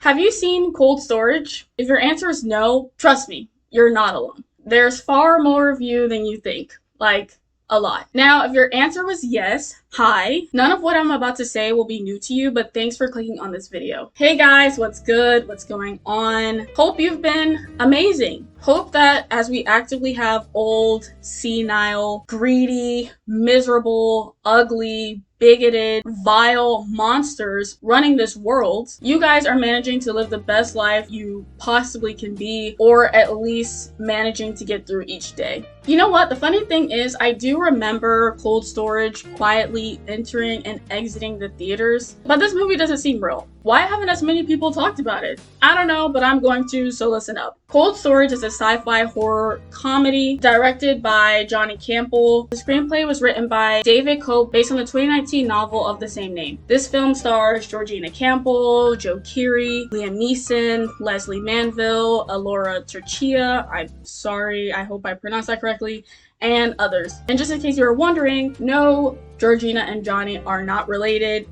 Have you seen Cold Storage? If your answer is no, trust me, you're not alone. There's far more of you than you think. Like, a lot. Now, if your answer was yes, hi. None of what I'm about to say will be new to you, but thanks for clicking on this video. Hey guys, what's good? What's going on? Hope you've been amazing. Hope that as we actively have old, senile, greedy, miserable, ugly, bigoted, vile monsters running this world, you guys are managing to live the best life you possibly can be, or at least managing to get through each day. You know what? The funny thing is, I do remember Cold Storage quietly entering and exiting the theaters, but this movie doesn't seem real. Why haven't as many people talked about it? I don't know, but I'm going to, so listen up. Cold Storage is a sci-fi horror comedy directed by Johnny Campbell. The screenplay was written by David Cope based on the 2019 novel of the same name. This film stars Georgina Campbell, Joe Keery, Liam Neeson, Leslie Manville, Alora Turchia, I'm sorry, I hope I pronounced that correctly, and others. And just in case you were wondering, no, Georgina and Johnny are not related,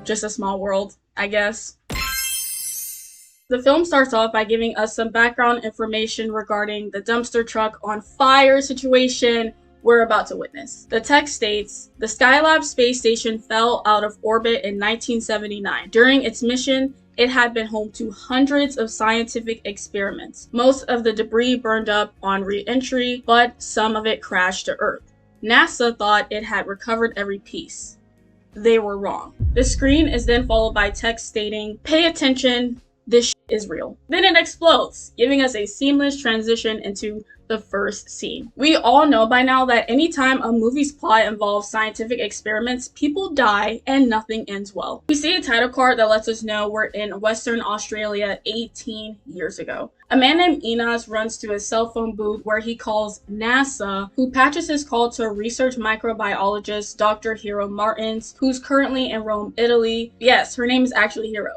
just a small world, I guess. The film starts off by giving us some background information regarding the dumpster truck on fire situation we're about to witness. The text states, the Skylab space station fell out of orbit in 1979. During its mission, it had been home to hundreds of scientific experiments. Most of the debris burned up on re-entry, but some of it crashed to Earth. NASA thought it had recovered every piece. They were wrong. The screen is then followed by text stating, pay attention, this is real. Then it explodes, giving us a seamless transition into the first scene. We all know by now that anytime a movie's plot involves scientific experiments, people die and nothing ends well. We see a title card that lets us know we're in Western Australia 18 years ago. A man named Enos runs to his cell phone booth where he calls NASA, who patches his call to a research microbiologist, Dr. Hero Martins, who's currently in Rome, Italy. Yes, her name is actually Hero.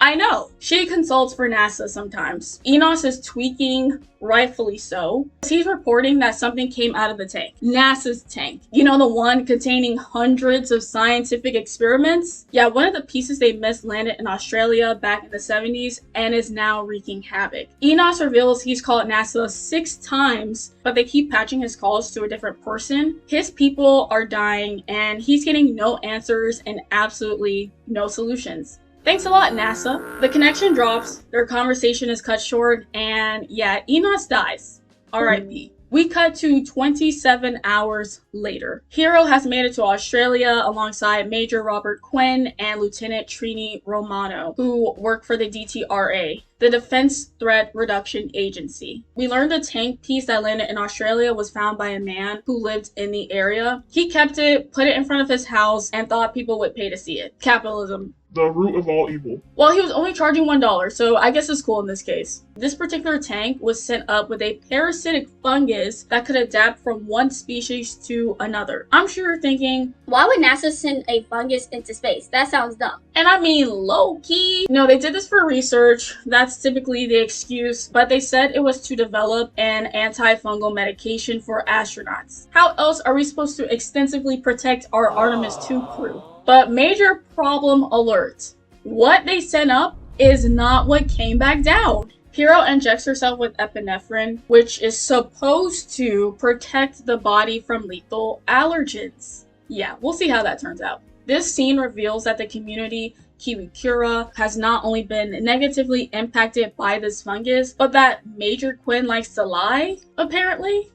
I know. She consults for NASA sometimes. Enos is tweaking, rightfully so. He's reporting that something came out of the tank. NASA's tank. You know, the one containing hundreds of scientific experiments? Yeah, one of the pieces they missed landed in Australia back in the 70s and is now wreaking havoc. Enos reveals he's called NASA 6 times, but they keep patching his calls to a different person. His people are dying and he's getting no answers and absolutely no solutions. Thanks a lot, NASA. The connection drops, their conversation is cut short, and yeah, Enos dies. R.I.P. We cut to 27 hours later. Hero has made it to Australia alongside Major Robert Quinn and Lieutenant Trini Romano, who work for the DTRA, the Defense Threat Reduction Agency. We learned the tank piece that landed in Australia was found by a man who lived in the area. He kept it, put it in front of his house, and thought people would pay to see it. Capitalism. The root of all evil. Well, he was only charging $1, so I guess it's cool in this case. This particular tank was sent up with a parasitic fungus that could adapt from one species to another. I'm sure you're thinking, why would NASA send a fungus into space? That sounds dumb. And I mean low-key. No, they did this for research. That's typically the excuse, but they said it was to develop an antifungal medication for astronauts. How else are we supposed to extensively protect our Artemis II crew? But major problem alert. What they sent up is not what came back down. Hero injects herself with epinephrine, which is supposed to protect the body from lethal allergens. Yeah, we'll see how that turns out. This scene reveals that the community Kiwikura has not only been negatively impacted by this fungus, but that Major Quinn likes to lie, apparently.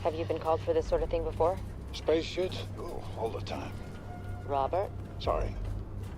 Have you been called for this sort of thing before? Spacesuits? Oh, all the time. Robert? Sorry.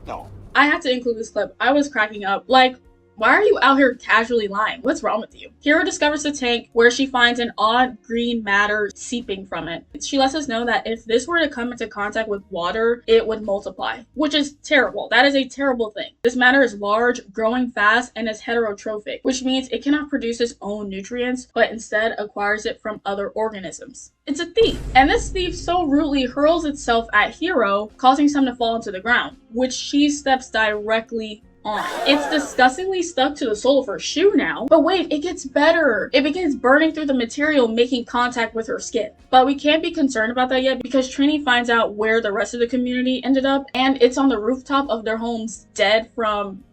No. I had to include this clip. I was cracking up. Like, why are you out here casually lying? What's wrong with you? Hero discovers the tank where she finds an odd green matter seeping from it. She lets us know that if this were to come into contact with water, it would multiply, which is terrible. That is a terrible thing. This matter is large, growing fast, and is heterotrophic, which means it cannot produce its own nutrients, but instead acquires it from other organisms. It's a thief, and this thief so rudely hurls itself at Hero, causing some to fall into the ground, which she steps directly on. It's disgustingly stuck to the sole of her shoe now. But wait, it gets better. It begins burning through the material, making contact with her skin. But we can't be concerned about that yet because Trini finds out where the rest of the community ended up, and it's on the rooftop of their homes, dead from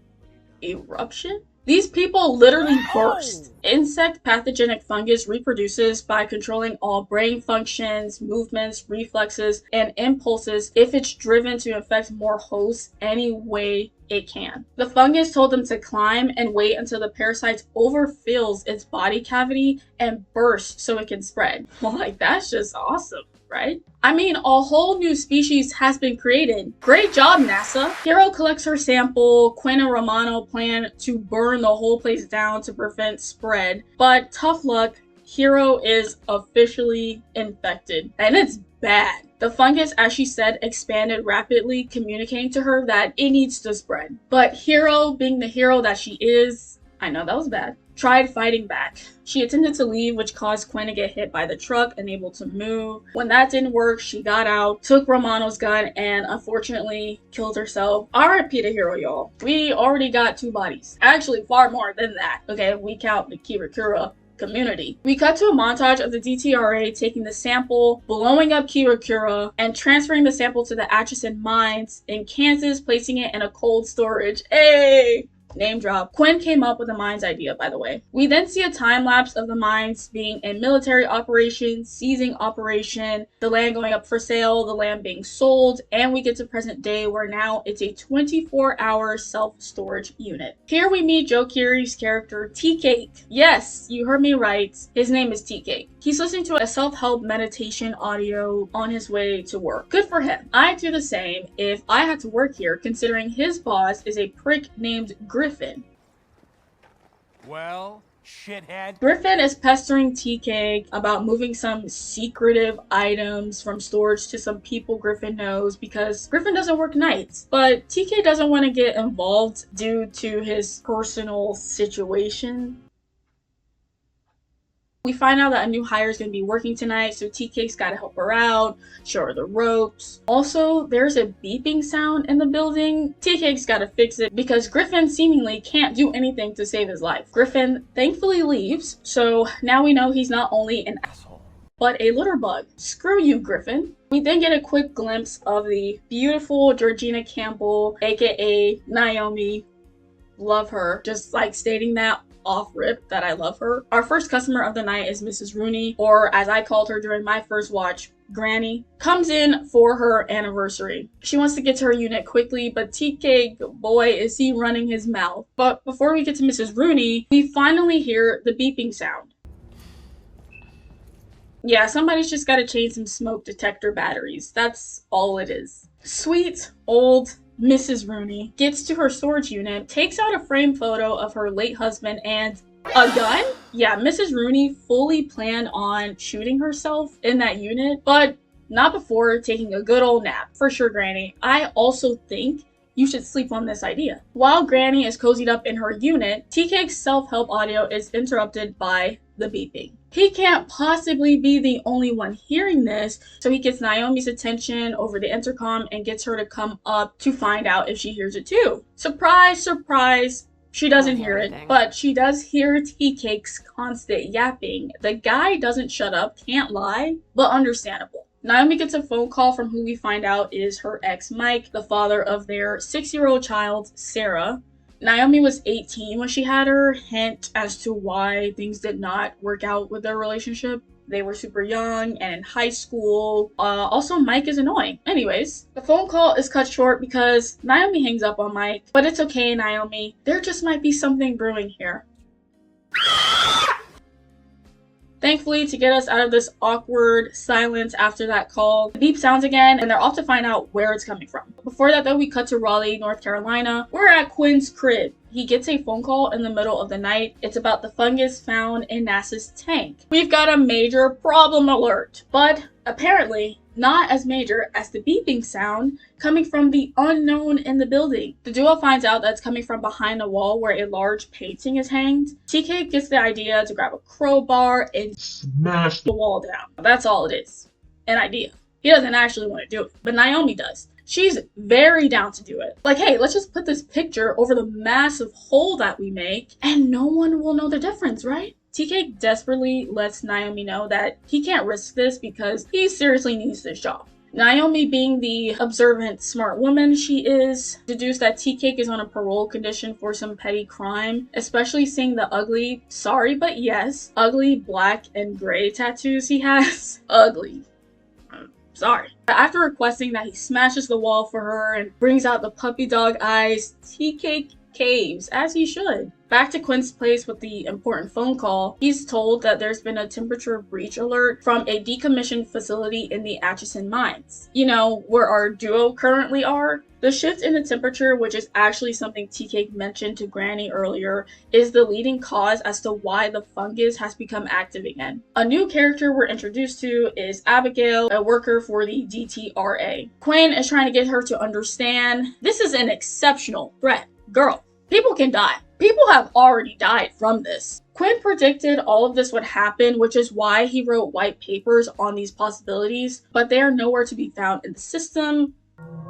eruption? These people literally burst. Insect pathogenic fungus reproduces by controlling all brain functions, movements, reflexes, and impulses if it's driven to infect more hosts any way it can. The fungus told them to climb and wait until the parasite overfills its body cavity and bursts so it can spread. Well, like, that's just awesome, right? I mean, a whole new species has been created. Great job, NASA. Hero collects her sample. Quinn and Romano plan to burn the whole place down to prevent spread. But tough luck, Hero is officially infected. And it's bad. The fungus, as she said, expanded rapidly, communicating to her that it needs to spread. But Hero, being the hero that she is, I know that was bad, tried fighting back. She attempted to leave, which caused Quinn to get hit by the truck, unable to move. When that didn't work, she got out, took Romano's gun, and unfortunately killed herself. RIP to Hero, y'all. We already got 2 bodies. Actually, far more than that. Okay, if we count the Kirakura community. We cut to a montage of the DTRA taking the sample, blowing up Kirakura, and transferring the sample to the Atchison mines in Kansas, placing it in a cold storage. Hey! Name drop. Quinn came up with the mines idea, by the way. We then see a time lapse of the mines being a military operation, seizing operation, the land going up for sale, the land being sold, and we get to present day where now it's a 24-hour self-storage unit. Here we meet Joe Keery's character, T-Cake. Yes, you heard me right. His name is T-Cake. He's listening to a self-help meditation audio on his way to work. Good for him. I'd do the same if I had to work here, considering his boss is a prick named Griffin. Well, shithead. Griffin is pestering TK about moving some secretive items from storage to some people Griffin knows because Griffin doesn't work nights. But TK doesn't want to get involved due to his personal situation. We find out that a new hire is going to be working tonight, so TK's got to help her out, show her the ropes. Also, there's a beeping sound in the building. TK's got to fix it because Griffin seemingly can't do anything to save his life. Griffin thankfully leaves, so now we know he's not only an asshole, but a litter bug. Screw you, Griffin. We then get a quick glimpse of the beautiful Georgina Campbell, aka Naomi. Love her. Just like stating that off rip that I love her. Our first customer of the night is Mrs. Rooney, or as I called her during my first watch, Granny, comes in for her anniversary. She wants to get to her unit quickly, but TK, boy, is he running his mouth. But before we get to Mrs. Rooney, we finally hear the beeping sound. Yeah, somebody's just got to change some smoke detector batteries. That's all it is. Sweet old Mrs. Rooney gets to her storage unit, takes out a framed photo of her late husband and a gun? Yeah, Mrs. Rooney fully planned on shooting herself in that unit, but not before taking a good old nap. For sure, Granny. I also think you should sleep on this idea. While Granny is cozied up in her unit, TK's self-help audio is interrupted by the beeping. He can't possibly be the only one hearing this, so he gets Naomi's attention over the intercom and gets her to come up to find out if she hears it too. Surprise, surprise, she doesn't hear it, but she does hear T-Cake's constant yapping. The guy doesn't shut up, can't lie, but understandable. Naomi gets a phone call from who we find out is her ex Mike, the father of their 6-year-old child, Sarah. Naomi was 18 when she had her, hint as to why things did not work out with their relationship. They were super young and in high school. Also, Mike is annoying. Anyways, the phone call is cut short because Naomi hangs up on Mike. But it's okay, Naomi. There just might be something brewing here. Thankfully, to get us out of this awkward silence after that call, the beep sounds again, and they're off to find out where it's coming from. Before that, though, we cut to Raleigh, North Carolina. We're at Quinn's crib. He gets a phone call in the middle of the night. It's about the fungus found in NASA's tank. We've got a major problem alert, but apparently not as major as the beeping sound coming from the unknown in the building. The duo finds out that's coming from behind the wall where a large painting is hanged. TK gets the idea to grab a crowbar and smash the wall down. That's all it is. An idea. He doesn't actually want to do it, but Naomi does. She's very down to do it. Like, hey, let's just put this picture over the massive hole that we make and no one will know the difference, right? TK desperately lets Naomi know that he can't risk this because he seriously needs this job. Naomi, being the observant, smart woman she is, deduced that Tea Cake is on a parole condition for some petty crime, especially seeing the ugly, sorry but yes, ugly black and gray tattoos he has. Ugly. Sorry. After requesting that he smashes the wall for her and brings out the puppy dog eyes, Tea Cake caves, as he should. Back to Quinn's place with the important phone call, he's told that there's been a temperature breach alert from a decommissioned facility in the Atchison mines. You know, where our duo currently are. The shift in the temperature, which is actually something T-Cake mentioned to Granny earlier, is the leading cause as to why the fungus has become active again. A new character we're introduced to is Abigail, a worker for the DTRA. Quinn is trying to get her to understand this is an exceptional threat. Girl, people can die. People have already died from this. Quinn predicted all of this would happen, which is why he wrote white papers on these possibilities, but they are nowhere to be found in the system.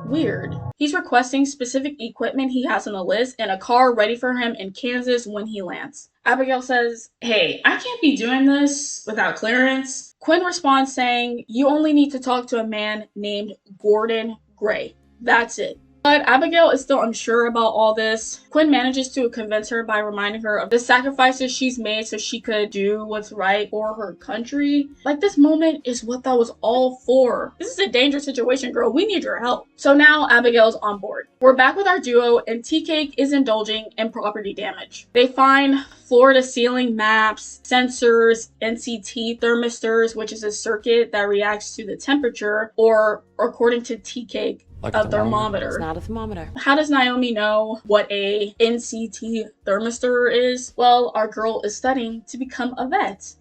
Weird. He's requesting specific equipment he has on the list and a car ready for him in Kansas when he lands. Abigail says, "Hey, I can't be doing this without clearance." Quinn responds saying, "You only need to talk to a man named Gordon Gray. That's it." But Abigail is still unsure about all this. Quinn manages to convince her by reminding her of the sacrifices she's made so she could do what's right for her country. Like, this moment is what that was all for. This is a dangerous situation, girl. We need your help. So now Abigail's on board. We're back with our duo, and Tea-Cake is indulging in property damage. They find floor-to-ceiling maps, sensors, NCT thermistors, which is a circuit that reacts to the temperature, or according to Tea-Cake, like a thermometer. It's not a thermometer. How does Naomi know what a NCT thermistor is? Well, our girl is studying to become a vet.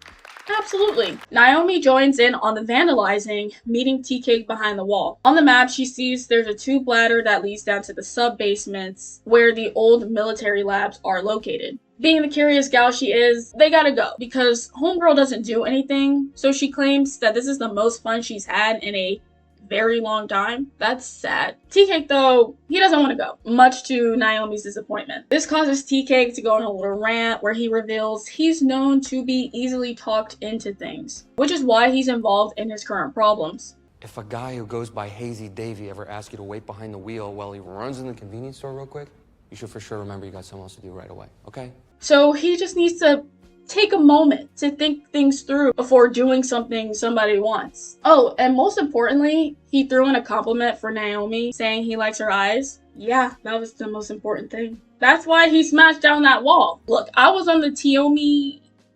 Absolutely. Naomi joins in on the vandalizing, meeting Tea-Cake behind the wall. On the map, she sees there's a tube ladder that leads down to the sub-basements where the old military labs are located. Being the curious gal she is, they gotta go because homegirl doesn't do anything, so she claims that this is the most fun she's had in a very long time. That's sad. Tea-Cake, though, he doesn't want to go, much to Naomi's disappointment. This causes Tea-Cake to go on a little rant where he reveals he's known to be easily talked into things, which is why he's involved in his current problems. If a guy who goes by Hazy Davy ever asks you to wait behind the wheel while he runs in the convenience store real quick, you should for sure remember you got something else to do right away, okay? So he just needs to take a moment to think things through before doing something somebody wants. Oh, and most importantly, he threw in a compliment for Naomi, saying he likes her eyes. Yeah, that was the most important thing. That's why he smashed down that wall. Look, I was on the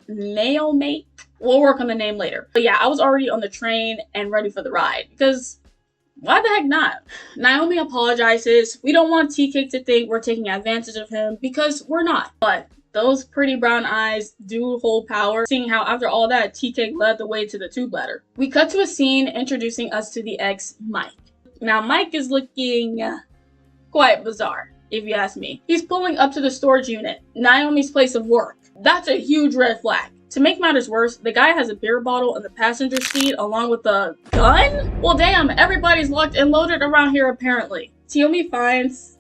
Naomi make. We'll work on the name later. But yeah, I was already on the train and ready for the ride because why the heck not? Naomi apologizes. We don't want Tea-Cake to think we're taking advantage of him because we're not. But those pretty brown eyes do hold power, seeing how after all that, Tea-Cake led the way to the tube ladder. We cut to a scene introducing us to the ex, Mike. Now, Mike is looking quite bizarre, if you ask me. He's pulling up to the storage unit, Naomi's place of work. That's a huge red flag. To make matters worse, the guy has a beer bottle in the passenger seat along with a gun? Well, damn, everybody's locked and loaded around here apparently. Naomi finds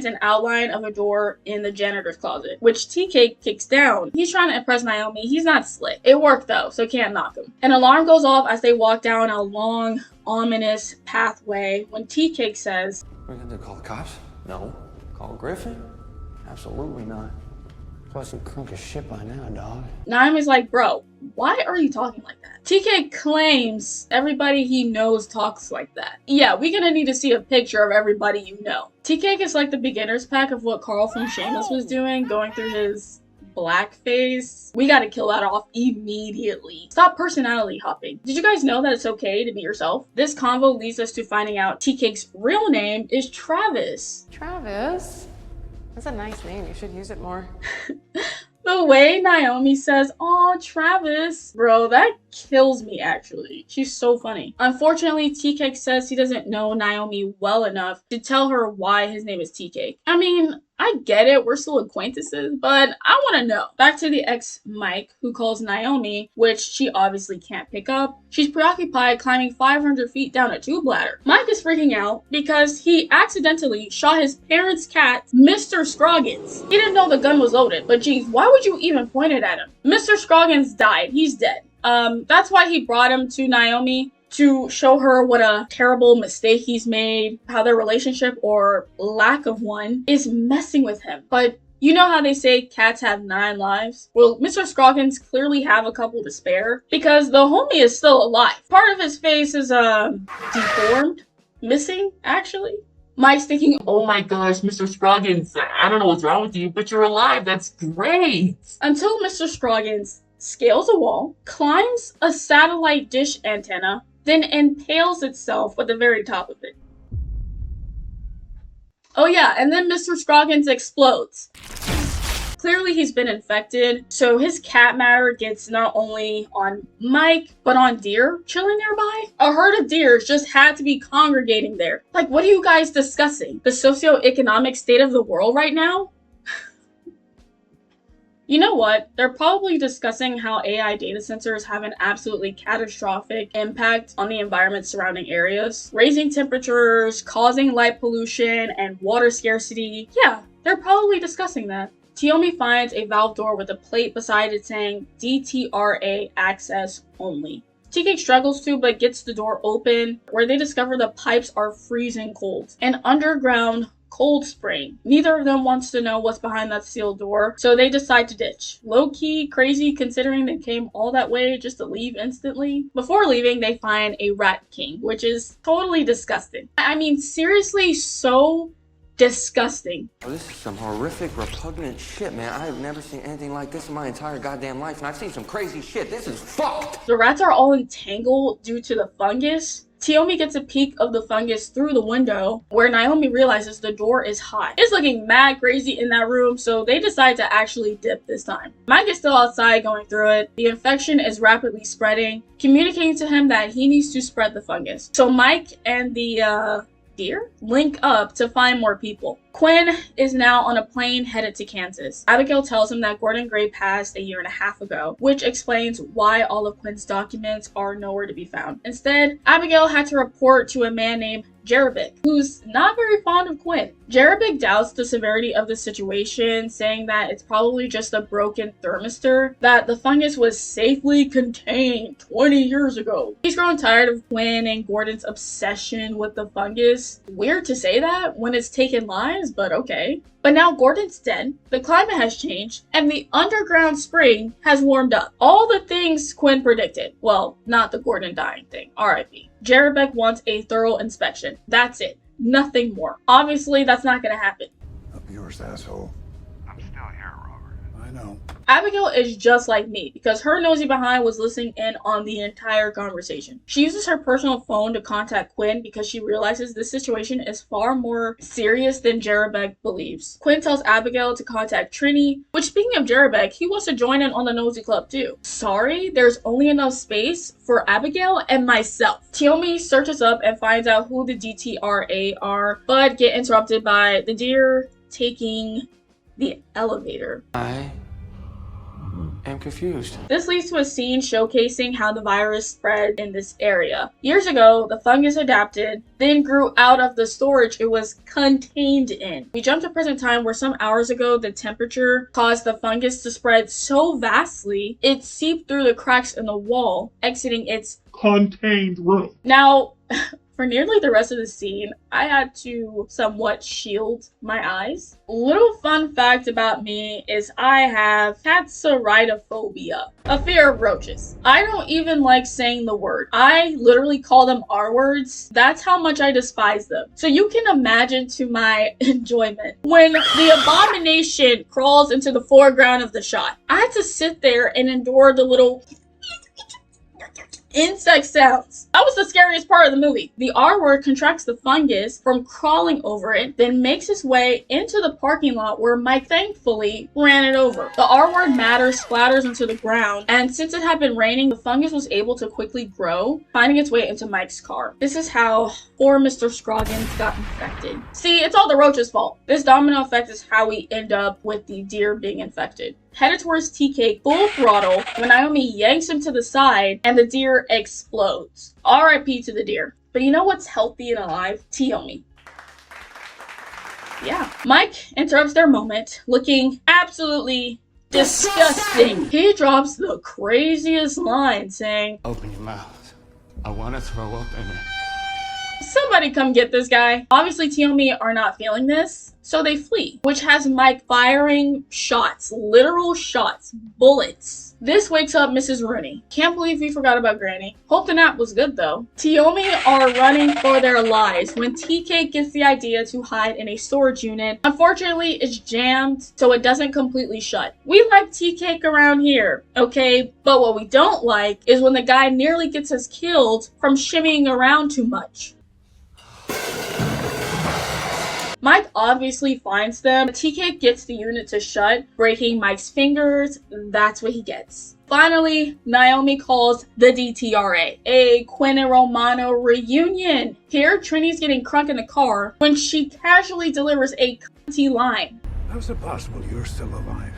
an outline of a door in the janitor's closet, which Tea-Cake kicks down. He's trying to impress Naomi. He's not slick. It worked though, so can't knock him. An alarm goes off as they walk down a long, ominous pathway when Tea-Cake says, We're gonna call the cops? No. Call Griffin? Absolutely not. Plus, I'm crunk as shit by now, dog. Naomi's like, bro, why are you talking like that? Tea-Cake claims everybody he knows talks like that. Yeah, we're gonna need to see a picture of everybody you know. Tea-Cake is like the beginner's pack of what Carl from Shameless was doing, going through his blackface. We gotta kill that off immediately. Stop personality hopping. Did you guys know that it's okay to be yourself? This convo leads us to finding out Tea-Cake's real name is Travis. Travis? That's a nice name. You should use it more. The way Naomi says, "Aw, Travis," bro, that kills me actually. She's so funny. Unfortunately, Tea-Cake says he doesn't know Naomi well enough to tell her why his name is Tea-Cake. I mean, I get it, we're still acquaintances, but I want to know. Back to the ex Mike, who calls Naomi, which she obviously can't pick up. She's preoccupied climbing 500 feet down a tube ladder. Mike is freaking out because he accidentally shot his parents' cat, Mr. Scroggins. He didn't know the gun was loaded, but geez, why would you even point it at him? Mr. Scroggins died. He's dead. That's why he brought him to Naomi. to show her what a terrible mistake he's made, how their relationship or lack of one is messing with him. But you know how they say cats have 9 lives? Well, Mr. Scroggins clearly have a couple to spare because the homie is still alive. Part of his face is deformed, missing actually. Mike's thinking, oh my gosh, Mr. Scroggins, I don't know what's wrong with you, but you're alive. That's great. Until Mr. Scroggins scales a wall, climbs a satellite dish antenna, then impales itself at the very top of it. Oh yeah, and then Mr. Scroggins explodes. Clearly he's been infected, so his cat matter gets not only on Mike, but on deer chilling nearby. A herd of deers just had to be congregating there. Like, what are you guys discussing? The socioeconomic state of the world right now? You know what? They're probably discussing how AI data centers have an absolutely catastrophic impact on the environment surrounding areas, raising temperatures, causing light pollution, and water scarcity. Yeah, they're probably discussing that. Tiomi finds a valve door with a plate beside it saying DTRA access only. TK struggles to but gets the door open, where they discover the pipes are freezing cold. An underground cold spring. Neither of them wants to know what's behind that sealed door, so they decide to ditch. Low-key crazy considering they came all that way just to leave instantly. Before leaving, they find a rat king, which is totally disgusting. I mean, seriously, so disgusting. Oh, this is some horrific, repugnant shit, man. I have never seen anything like this in my entire goddamn life, and I've seen some crazy shit. This is fucked! The rats are all entangled due to the fungus. Tiomi gets a peek of the fungus through the window, where Naomi realizes the door is hot. It's looking mad crazy in that room, so they decide to actually dip this time. Mike is still outside going through it. The infection is rapidly spreading, communicating to him that he needs to spread the fungus. So Mike and the deer link up to find more people. Quinn is now on a plane headed to Kansas. Abigail tells him that Gordon Gray passed a 1.5 years ago, which explains why all of Quinn's documents are nowhere to be found. Instead, Abigail had to report to a man named Jerebic, who's not very fond of Quinn. Jerebic doubts the severity of the situation, saying that it's probably just a broken thermistor, that the fungus was safely contained 20 years ago. He's grown tired of Quinn and Gordon's obsession with the fungus. Weird to say that when it's taken lives, but okay. But now Gordon's dead, the climate has changed, and the underground spring has warmed up. All the things Quinn predicted. Well, not the Gordon dying thing, RIP. Jerebic wants a thorough inspection. That's it. Nothing more. Obviously, that's not gonna happen. Up yours, asshole. I'm still here, Robert. I know. Abigail is just like me because her nosy behind was listening in on the entire conversation. She uses her personal phone to contact Quinn because she realizes this situation is far more serious than Jerebic believes. Quinn tells Abigail to contact Trini, which, speaking of Jerebic, he wants to join in on the nosy club too. Sorry, there's only enough space for Abigail and myself. Tiomi searches up and finds out who the DTRA are, but get interrupted by the deer taking the elevator. I am confused. This leads to a scene showcasing how the virus spread in this area. Years ago, the fungus adapted, then grew out of the storage it was contained in. We jump to present time where some hours ago, the temperature caused the fungus to spread so vastly, it seeped through the cracks in the wall, exiting its contained room. Now, for nearly the rest of the scene, I had to somewhat shield my eyes. Little fun fact about me is I have catsaritophobia, a fear of roaches. I don't even like saying the word. I literally call them R words. That's how much I despise them. So you can imagine to my enjoyment when the abomination crawls into the foreground of the shot. I had to sit there and endure the little insect sounds. That was the scariest part of the movie. The R word contracts the fungus from crawling over it, then makes its way into the parking lot where Mike thankfully ran it over. The R word matter splatters into the ground, and since it had been raining, the fungus was able to quickly grow, finding its way into Mike's car. This is how poor Mr. Scroggins got infected. See, it's all the roach's fault. This domino effect is how we end up with the deer being infected. Headed towards TK full throttle when Naomi yanks him to the side and the deer explodes. RIP to the deer. But you know what's healthy and alive? Tiomi. Yeah. Mike interrupts their moment, looking absolutely disgusting. He drops the craziest line saying, Open your mouth. I want to throw up in it. Somebody come get this guy. Obviously, Tiomi are not feeling this, so they flee, which has Mike firing shots, literal shots, bullets. This wakes up Mrs. Rooney. Can't believe we forgot about Granny. Hope the nap was good though. Tiomi are running for their lives when TK gets the idea to hide in a storage unit. Unfortunately, it's jammed, so it doesn't completely shut. We like tea cake around here, okay? But what we don't like is when the guy nearly gets us killed from shimmying around too much. Mike obviously finds them. TK gets the unit to shut, breaking Mike's fingers. That's what he gets. Finally, Naomi calls the DTRA, a Quinn and Romano reunion. Here, Trini's getting crunk in the car when she casually delivers a cunty line. How's it possible you're still alive?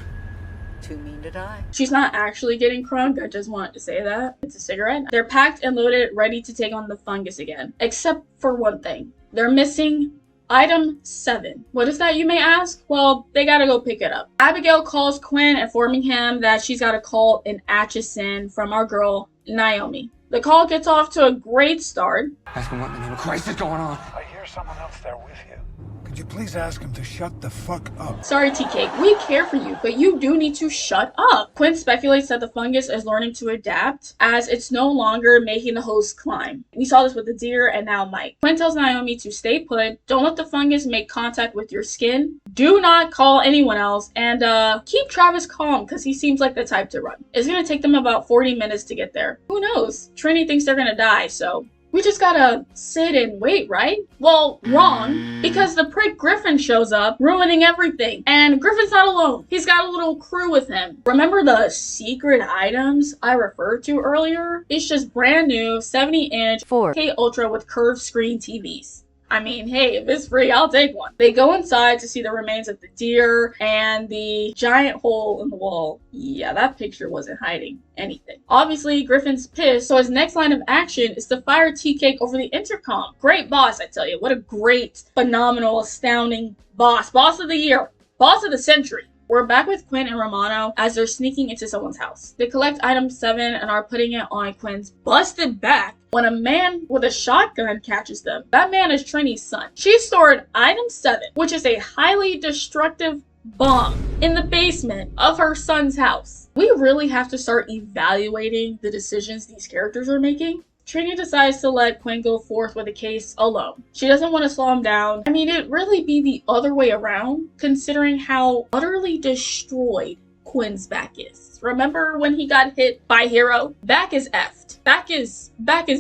Too mean to die. She's not actually getting crunk, I just wanted to say that. It's a cigarette. They're packed and loaded, ready to take on the fungus again. Except for one thing. They're missing Item 7. What is that, you may ask? Well, they gotta go pick it up. Abigail calls Quinn, informing him that she's got a call in Atchison from our girl, Naomi. The call gets off to a great start. Ask him what in the name of Christ is going on. I hear someone else there with you. Could you please ask him to shut the fuck up? Sorry, TK, we care for you, but you do need to shut up. Quinn speculates that the fungus is learning to adapt, as it's no longer making the host climb. We saw this with the deer and now Mike. Quinn tells Naomi to stay put, don't let the fungus make contact with your skin, do not call anyone else, and keep Travis calm, because he seems like the type to run. It's gonna take them about 40 minutes to get there. Who knows? Trini thinks they're gonna die, so we just gotta sit and wait, right? Well, wrong, because the prick Griffin shows up, ruining everything. And Griffin's not alone. He's got a little crew with him. Remember the secret items I referred to earlier? It's just brand new 70-inch 4K Ultra with curved screen TVs. I mean, hey, if it's free, I'll take one. They go inside to see the remains of the deer and the giant hole in the wall. Yeah, that picture wasn't hiding anything. Obviously, Griffin's pissed, so his next line of action is to fire tea cake over the intercom. Great boss, I tell you. What a great, phenomenal, astounding boss. Boss of the year. Boss of the century. We're back with Quinn and Romano as they're sneaking into someone's house. They collect item 7 and are putting it on Quinn's busted back when a man with a shotgun catches them. That man is Trini's son. She stored item 7, which is a highly destructive bomb, in the basement of her son's house. We really have to start evaluating the decisions these characters are making. Trini decides to let Quinn go forth with the case alone. She doesn't want to slow him down. I mean, it'd really be the other way around, considering how utterly destroyed Quinn's back is. Remember when he got hit by Hero? Back is effed. Back is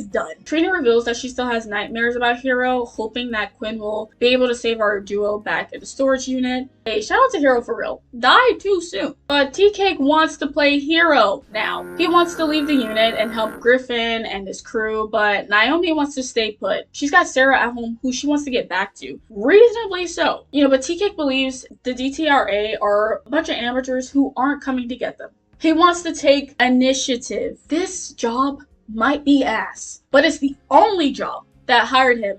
done. Trini reveals that she still has nightmares about Hero, hoping that Quinn will be able to save our duo back in the storage unit. Hey, shout out to Hero for real. Died too soon. But T-Cake wants to play Hero now. He wants to leave the unit and help Griffin and his crew, but Naomi wants to stay put. She's got Sarah at home who she wants to get back to. Reasonably so. But T-Cake believes the DTRA are a bunch of amateurs who aren't coming to get them. He wants to take initiative. This job might be ass, but it's the only job that hired him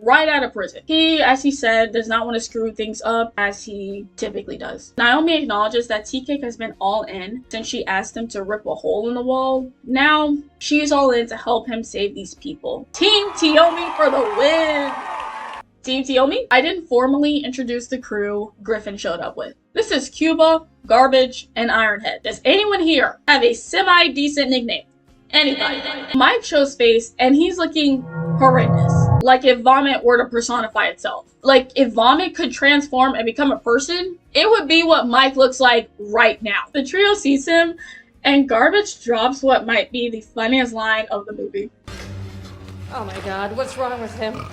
right out of prison. He, as he said, does not want to screw things up as he typically does. Naomi acknowledges that T-Cake has been all in since she asked him to rip a hole in the wall. Now, she's all in to help him save these people. Team Tiomi for the win! Team Tiomi? I didn't formally introduce the crew Griffin showed up with. This is Cuba, Garbage, and Ironhead. Does anyone here have a semi-decent nickname? Anybody? Mike shows face and he's looking horrendous. Like if vomit were to personify itself. Like if vomit could transform and become a person, it would be what Mike looks like right now. The trio sees him and Garbage drops what might be the funniest line of the movie. Oh my god, what's wrong with him?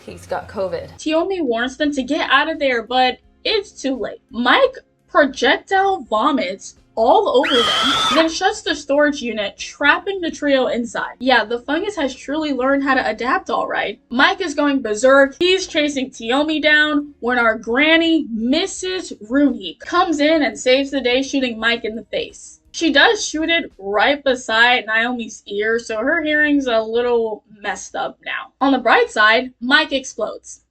He's got COVID. Tiomi warns them to get out of there, but it's too late. Mike projectile vomits all over them, then shuts the storage unit, trapping the trio inside. Yeah, the fungus has truly learned how to adapt alright. Mike is going berserk. He's chasing Tiomi down when our granny, Mrs. Rooney, comes in and saves the day, shooting Mike in the face. She does shoot it right beside Naomi's ear, so her hearing's a little messed up now. On the bright side, Mike explodes.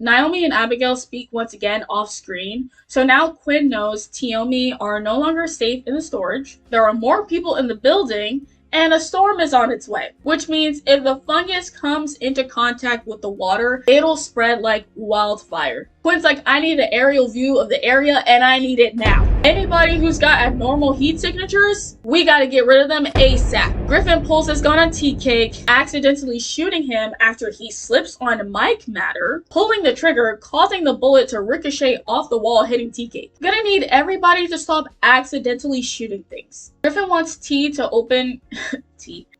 Naomi and Abigail speak once again off screen, so now Quinn knows Tiomi are no longer safe in the storage. There are more people in the building, and a storm is on its way, which means if the fungus comes into contact with the water, it'll spread like wildfire. Quinn's like, I need an aerial view of the area and I need it now. Anybody who's got abnormal heat signatures, we gotta get rid of them ASAP. Griffin pulls his gun on Tea Cake, accidentally shooting him after he slips on mic matter, pulling the trigger, causing the bullet to ricochet off the wall, hitting Tea Cake. Gonna need everybody to stop accidentally shooting things. Griffin wants T to open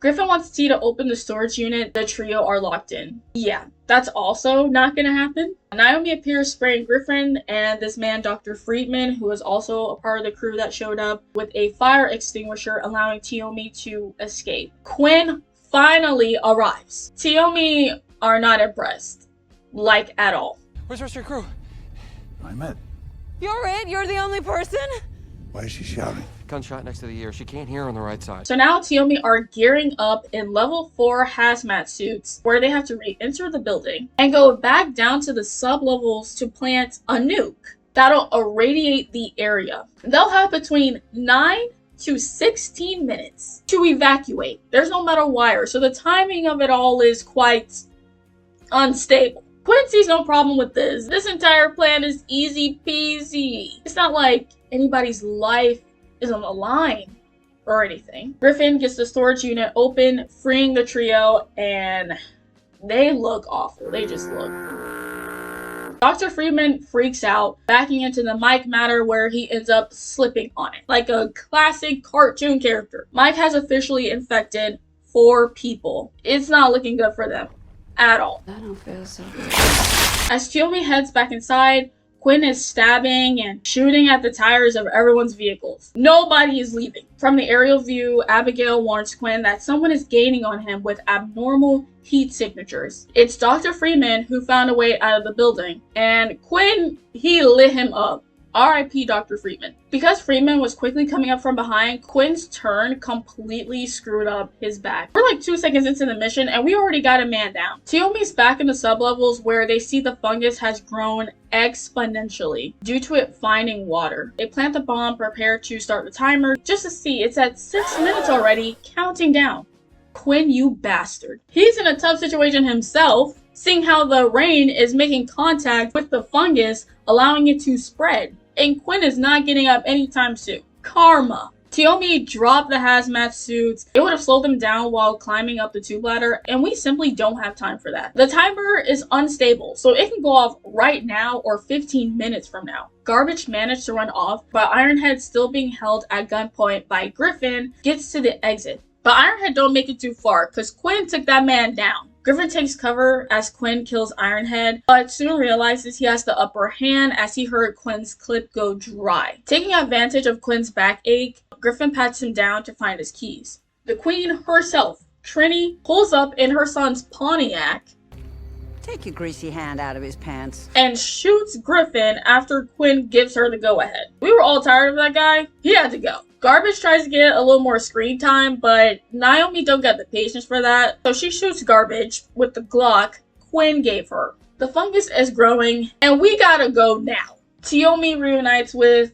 Griffin wants T to open the storage unit. The trio are locked in. Yeah, that's also not gonna happen. Naomi appears spraying Griffin and this man, Dr. Friedman, who is also a part of the crew that showed up, with a fire extinguisher, allowing Tiomi to escape. Quinn finally arrives. Tiomi are not impressed. Like, at all. Where's the rest of your crew? I'm it. You're it? You're the only person? Why is she shouting? Gunshot next to the ear. She can't hear on the right side. So now Tiomi are gearing up in level 4 hazmat suits, where they have to re-enter the building and go back down to the sub-levels to plant a nuke that'll irradiate the area. They'll have between 9 to 16 minutes to evacuate. There's no metal wire, so the timing of it all is quite unstable. Quinn sees no problem with this. This entire plan is easy peasy. It's not like anybody's life is on the line or anything. Griffin gets the storage unit open, freeing the trio, and they look awful. They just look. Dr. Friedman freaks out, backing into the mic matter where he ends up slipping on it, like a classic cartoon character. Mike has officially infected 4 people. It's not looking good for them at all. I don't feel so good. As Tiomi heads back inside, Quinn is stabbing and shooting at the tires of everyone's vehicles. Nobody is leaving. From the aerial view, Abigail warns Quinn that someone is gaining on him with abnormal heat signatures. It's Dr. Freeman who found a way out of the building, and Quinn, he lit him up. R.I.P. Dr. Freeman. Because Freeman was quickly coming up from behind, Quinn's turn completely screwed up his back. We're like 2 seconds into the mission and we already got a man down. Tiomi's back in the sublevels where they see the fungus has grown exponentially due to it finding water. They plant the bomb, prepare to start the timer, just to see it's at 6 minutes already, counting down. Quinn, you bastard. He's in a tough situation himself, seeing how the rain is making contact with the fungus, allowing it to spread. And Quinn is not getting up anytime soon. Karma. Tiomi dropped the hazmat suits. It would have slowed them down while climbing up the tube ladder, and we simply don't have time for that. The timer is unstable, so it can go off right now or 15 minutes from now. Garbage managed to run off, but Ironhead, still being held at gunpoint by Griffin, gets to the exit. But Ironhead don't make it too far, because Quinn took that man down. Griffin takes cover as Quinn kills Ironhead, but soon realizes he has the upper hand as he heard Quinn's clip go dry. Taking advantage of Quinn's backache, Griffin pats him down to find his keys. The Queen herself, Trini, pulls up in her son's Pontiac. Take your greasy hand out of his pants. And shoots Griffin after Quinn gives her the go-ahead. We were all tired of that guy. He had to go. Garbage tries to get a little more screen time, but Naomi don't get the patience for that, so she shoots Garbage with the Glock Quinn gave her. The fungus is growing, and we gotta go now. Tiomi reunites with,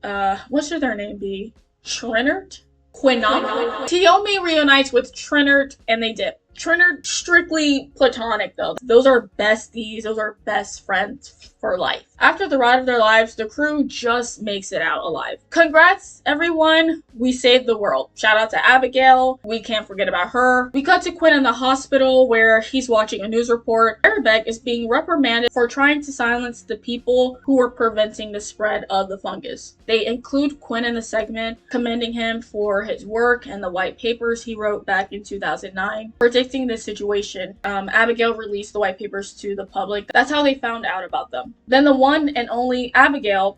what should their name be? Trinert? Quinnot? Tiomi reunites with Trinert, and they dip. Trinert, strictly platonic though. Those are besties, those are best friends for life. After the ride of their lives, the crew just makes it out alive. Congrats, everyone. We saved the world. Shout out to Abigail. We can't forget about her. We cut to Quinn in the hospital where he's watching a news report. Arabeck is being reprimanded for trying to silence the people who were preventing the spread of the fungus. They include Quinn in the segment, commending him for his work and the white papers he wrote back in 2009. Predicting this situation, Abigail released the white papers to the public. That's how they found out about them. Then the one and only Abigail,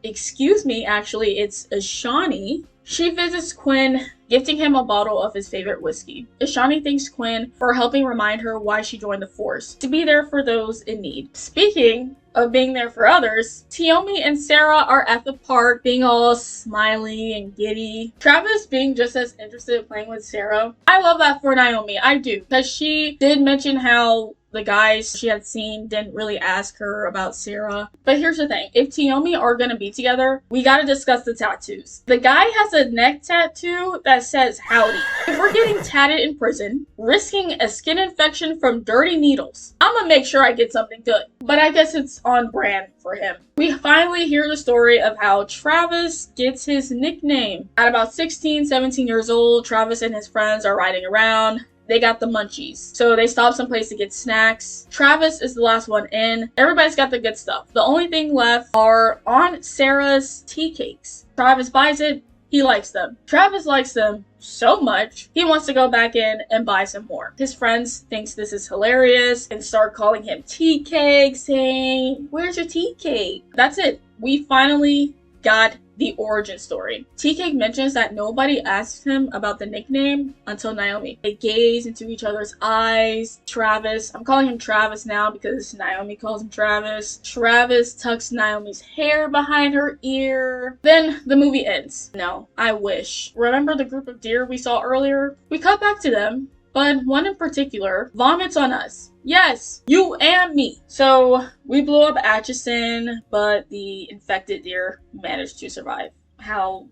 actually, it's Ashani. She visits Quinn, gifting him a bottle of his favorite whiskey. Ashani thanks Quinn for helping remind her why she joined the force, to be there for those in need. Speaking of being there for others, Tiomi and Sarah are at the park, being all smiley and giddy. Travis being just as interested in playing with Sarah. I love that for Naomi, I do, because she did mention how The guys she had seen didn't really ask her about Sarah. But here's the thing. If Tiomi are gonna be together, we gotta discuss the tattoos. The guy has a neck tattoo that says howdy. If we're getting tatted in prison, risking a skin infection from dirty needles, I'm gonna make sure I get something good. But I guess it's on brand for him. We finally hear the story of how Travis gets his nickname. At about 16, 17 years old, Travis and his friends are riding around. They got the munchies. So they stop someplace to get snacks. Travis is the last one in. Everybody's got the good stuff. The only thing left are Aunt Sarah's tea cakes. Travis buys it. He likes them. Travis likes them so much, he wants to go back in and buy some more. His friends thinks this is hilarious and start calling him tea cake, saying, "Where's your tea cake?" That's it. We finally got the origin story. Tea Cake mentions that nobody asked him about the nickname until Naomi. They gaze into each other's eyes. Travis, I'm calling him Travis now because Naomi calls him Travis. Travis tucks Naomi's hair behind her ear. Then the movie ends. No, I wish. Remember the group of deer we saw earlier? We cut back to them, but one in particular vomits on us. Yes, you and me. So we blew up Atchison, but the infected deer managed to survive. How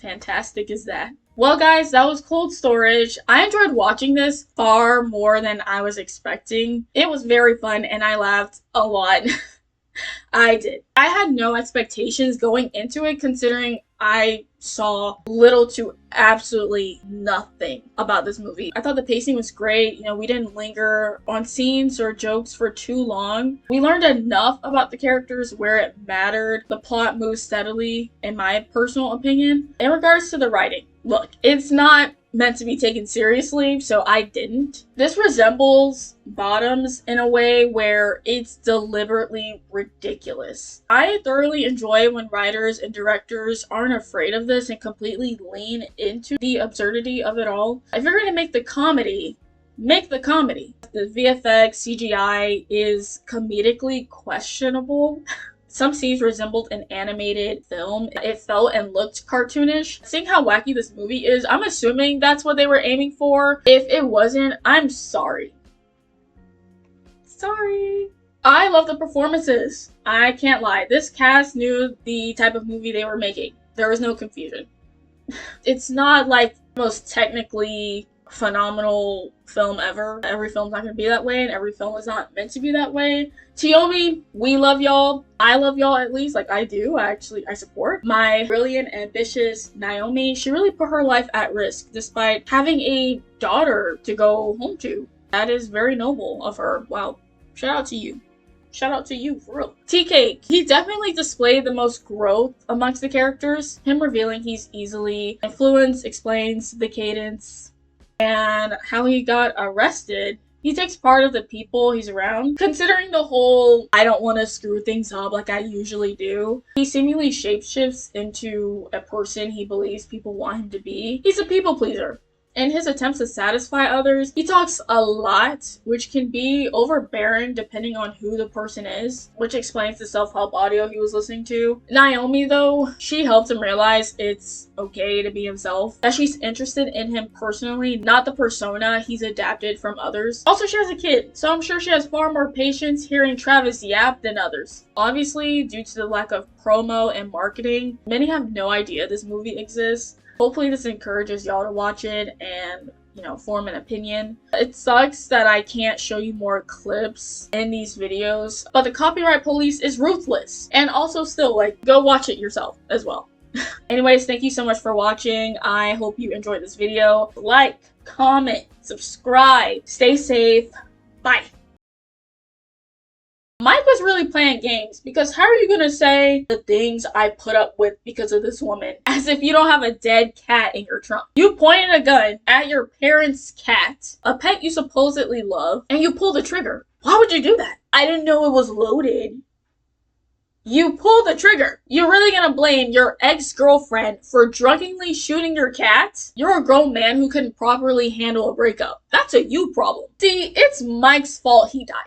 fantastic is that? Well, guys, that was Cold Storage. I enjoyed watching this far more than I was expecting. It was very fun and I laughed a lot. I did. I had no expectations going into it, considering I saw little to absolutely nothing about this movie. I thought the pacing was great. You know, we didn't linger on scenes or jokes for too long. We learned enough about the characters where it mattered. The plot moved steadily, in my personal opinion. In regards to the writing, look, it's not meant to be taken seriously, so I didn't. This resembles Bottoms in a way where it's deliberately ridiculous. I thoroughly enjoy when writers and directors aren't afraid of this and completely lean into the absurdity of it all. If you're gonna make the comedy, make the comedy. The VFX CGI is comedically questionable. Some scenes resembled an animated film. It felt and looked cartoonish. Seeing how wacky this movie is, I'm assuming that's what they were aiming for. If it wasn't, I'm sorry. Sorry. I love the performances. I can't lie. This cast knew the type of movie they were making. There was no confusion. It's not like the most technically phenomenal film ever. Every film's not going to be that way, and every film is not meant to be that way. Tiomi, we love y'all. I love y'all, at least. Like, I do. I support. My brilliant, ambitious Naomi, she really put her life at risk despite having a daughter to go home to. That is very noble of her. Wow. Shout out to you. Shout out to you, for real. Tea-Cake. He definitely displayed the most growth amongst the characters. Him revealing he's easily influenced explains the cadence and how he got arrested. He takes part of the people he's around. Considering the whole, I don't want to screw things up like I usually do, he seemingly shapeshifts into a person he believes people want him to be. He's a people pleaser. In his attempts to satisfy others, he talks a lot, which can be overbearing depending on who the person is, which explains the self-help audio he was listening to. Naomi, though, she helps him realize it's okay to be himself, that she's interested in him personally, not the persona he's adapted from others. Also, she has a kid, so I'm sure she has far more patience hearing Travis yap than others. Obviously, due to the lack of promo and marketing, many have no idea this movie exists. Hopefully this encourages y'all to watch it and, you know, form an opinion. It sucks that I can't show you more clips in these videos, but the copyright police is ruthless. And also still, like, go watch it yourself as well. Anyways, thank you so much for watching. I hope you enjoyed this video. Like, comment, subscribe, stay safe. Bye. Mike was really playing games, because how are you gonna say the things I put up with because of this woman as if you don't have a dead cat in your trunk? You pointed a gun at your parents' cat, a pet you supposedly love, and you pulled the trigger. Why would you do that? I didn't know it was loaded. You pulled the trigger. You're really gonna blame your ex-girlfriend for drunkenly shooting your cat? You're a grown man who couldn't properly handle a breakup. That's a you problem. See, it's Mike's fault he died.